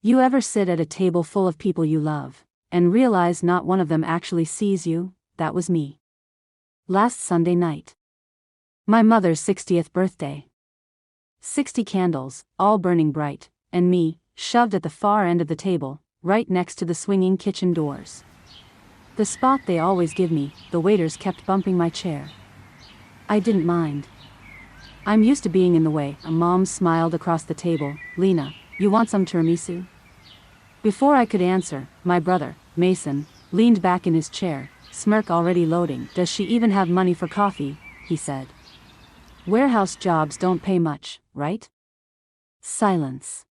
You ever sit at a table full of people you love, and realize not one of them actually sees you? That was me. Last Sunday night. My mother's 60th birthday. 60 candles, all burning bright, and me, shoved at the far end of the table, right next to the swinging kitchen doors. The spot they always give me, the waiters kept bumping my chair. I didn't mind. I'm used to being in the way. A mom smiled across the table. Lena, you want some tiramisu? Before I could answer, my brother, Mason, leaned back in his chair, smirk already loading. Does she even have money for coffee? He said. Warehouse jobs don't pay much, right? Silence.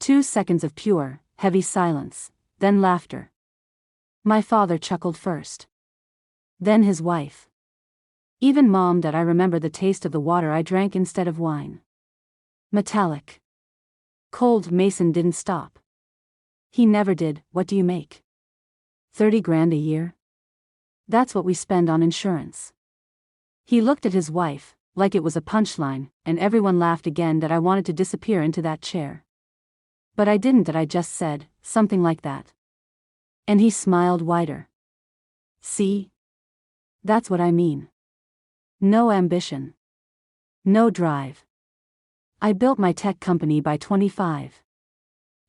2 seconds of pure, heavy silence, then laughter. My father chuckled first. Then his wife. Even Mom did. I remember the taste of the water I drank instead of wine. Metallic. Cold. Mason didn't stop. He never did. What do you make? 30 grand a year? That's what we spend on insurance. He looked at his wife, like it was a punchline, and everyone laughed again. That I wanted to disappear into that chair. But I didn't. That I just said something like that. And he smiled wider. See? That's what I mean. No ambition. No drive. I built my tech company by 25.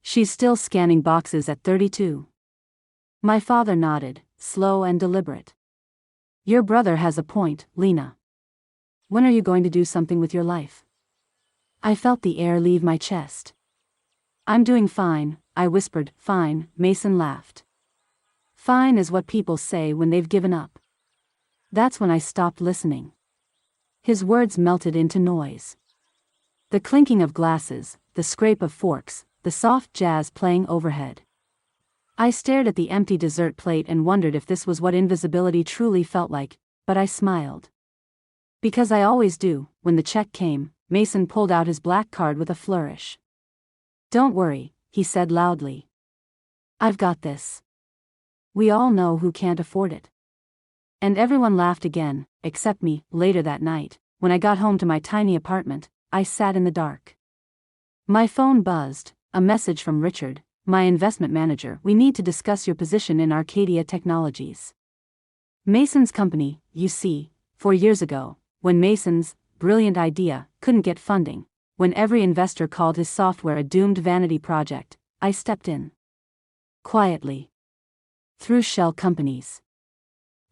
She's still scanning boxes at 32. My father nodded, slow and deliberate. Your brother has a point, Lena. When are you going to do something with your life? I felt the air leave my chest. I'm doing fine, I whispered. Fine, Mason laughed. Fine is what people say when they've given up. That's when I stopped listening. His words melted into noise. The clinking of glasses, the scrape of forks, the soft jazz playing overhead. I stared at the empty dessert plate and wondered if this was what invisibility truly felt like, but I smiled. Because I always do. When the check came, Mason pulled out his black card with a flourish. Don't worry, he said loudly. I've got this. We all know who can't afford it. And everyone laughed again, except me. Later that night, when I got home to my tiny apartment, I sat in the dark. My phone buzzed, a message from Richard, my investment manager. We need to discuss your position in Arcadia Technologies. Mason's company, you see, 4 years ago, when Mason's brilliant idea couldn't get funding, when every investor called his software a doomed vanity project, I stepped in. Quietly. Through shell companies.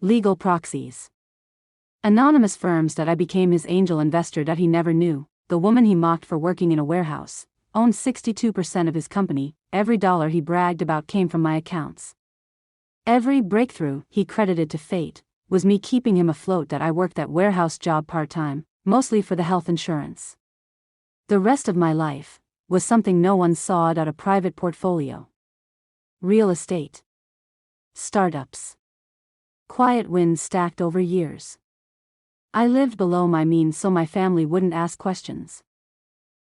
Legal proxies. Anonymous firms. That I became his angel investor. That he never knew, the woman he mocked for working in a warehouse, owned 62% of his company. Every dollar he bragged about came from my accounts. Every breakthrough he credited to fate was me keeping him afloat. That I worked that warehouse job part-time, mostly for the health insurance. The rest of my life was something no one saw. At a private portfolio. Real estate. Startups. Quiet wins stacked over years. I lived below my means so my family wouldn't ask questions.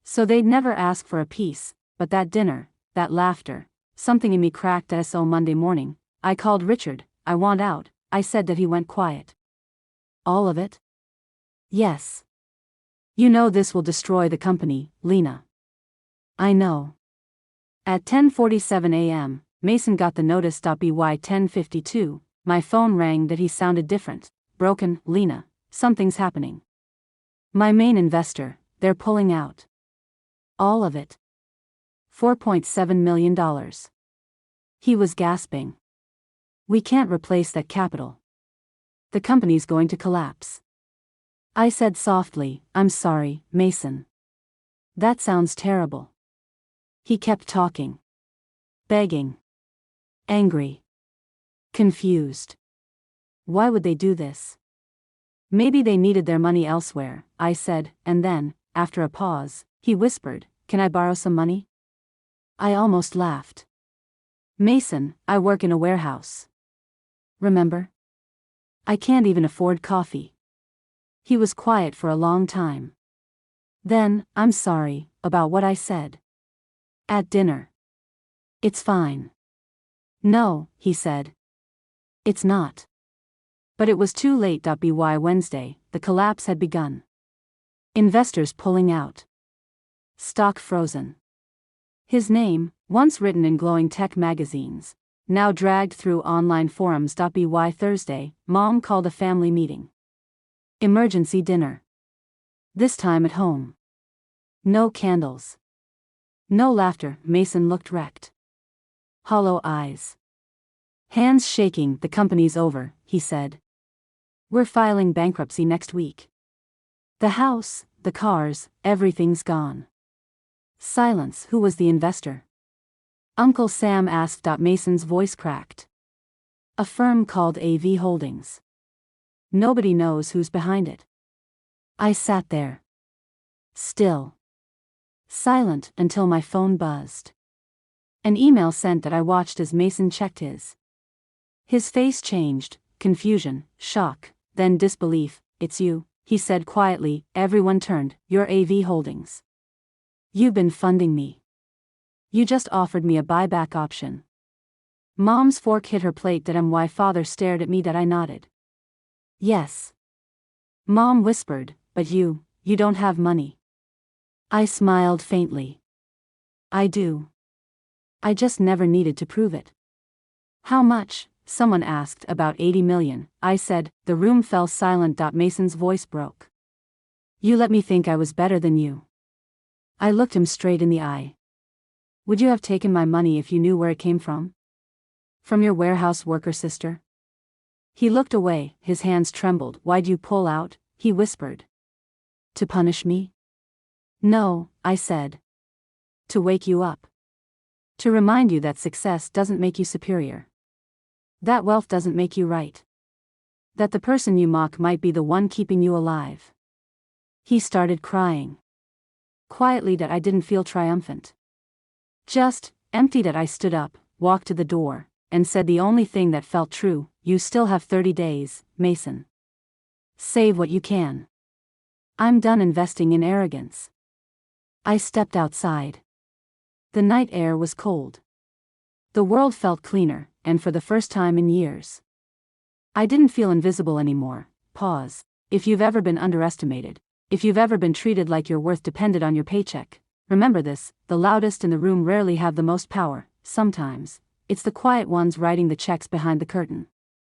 So they'd never ask for a piece, but that dinner, that laughter, something in me cracked. So Monday morning, I called Richard. I want out, I said. That he went quiet. All of it? Yes. You know this will destroy the company, Lena. I know. At 10:47 a.m., Mason got the notice. By 10:52, my phone rang. That he sounded different. Broken. Lena, something's happening. My main investor, they're pulling out. All of it. $4.7 million. He was gasping. We can't replace that capital. The company's going to collapse. I said softly, I'm sorry, Mason. That sounds terrible. He kept talking. Begging. Angry. Confused. Why would they do this? Maybe they needed their money elsewhere, I said, and then, after a pause, he whispered, can I borrow some money? I almost laughed. Mason, I work in a warehouse. Remember? I can't even afford coffee. He was quiet for a long time. Then, I'm sorry, about what I said. At dinner. It's fine. No, he said. It's not. But it was too late. By Wednesday, the collapse had begun. Investors pulling out. Stock frozen. His name, Once written in glowing tech magazines, now dragged through online forums. By Thursday, Mom called a family meeting. Emergency dinner. This time at home. No candles. No laughter. Mason looked wrecked. Hollow eyes. Hands shaking. The company's over, he said. We're filing bankruptcy next week. The house, the cars, everything's gone. Silence. Who was the investor? Uncle Sam asked. Mason's voice cracked. A firm called AV Holdings. Nobody knows who's behind it. I sat there. Still. Silent until my phone buzzed. An email sent that I watched as Mason checked his. His face changed, confusion, shock, then disbelief. It's you, he said quietly. Everyone turned. You're AV Holdings. You've been funding me. You just offered me a buyback option. Mom's fork hit her plate. My father stared at me. I nodded. Yes. Mom whispered, but you don't have money. I smiled faintly. I do. I just never needed to prove it. How much? Someone asked. About 80 million, I said. The room fell silent. Mason's voice broke. You let me think I was better than you. I looked him straight in the eye. Would you have taken my money if you knew where it came from? From your warehouse worker sister? He looked away, his hands trembled. Why'd you pull out? He whispered. To punish me? No, I said. To wake you up. To remind you that success doesn't make you superior. That wealth doesn't make you right. That the person you mock might be the one keeping you alive. He started crying. Quietly. I didn't feel triumphant. Just empty. I stood up, walked to the door, and said the only thing that felt true. You still have 30 days, Mason. Save what you can. I'm done investing in arrogance. I stepped outside. The night air was cold. The world felt cleaner, and for the first time in years. I didn't feel invisible anymore. Pause. If you've ever been underestimated, if you've ever been treated like your worth depended on your paycheck, remember this: the loudest in the room rarely have the most power. Sometimes, it's the quiet ones writing the checks behind the curtain.